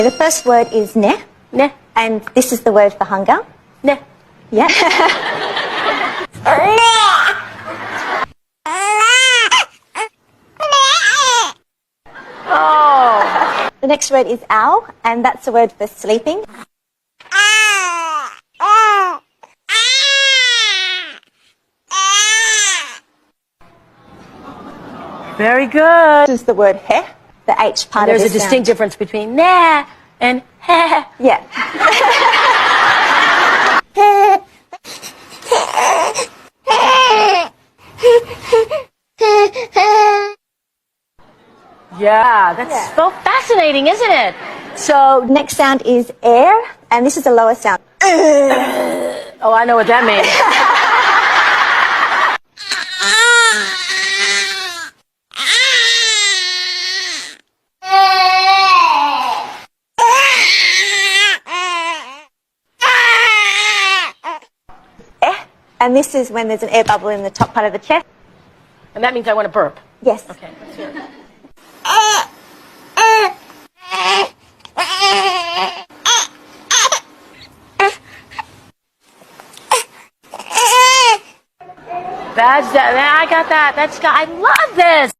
The first word is ne, Ne. and this is the word for hunger. Ne. Yeah. Oh. The next word is ow, and that's a word for sleeping. Very good. This is the word he, the H part There's of a this distinct sound. difference between nah and heh. Yeah. Yeah, that's so fascinating, isn't it? So next sound is air, and this is a lower sound. Oh, I know what that means. Eh, and this is when there's an air bubble in the top part of the chest. And that means I want to burp. Yes. Okay, let's hear it. I got that. I love this.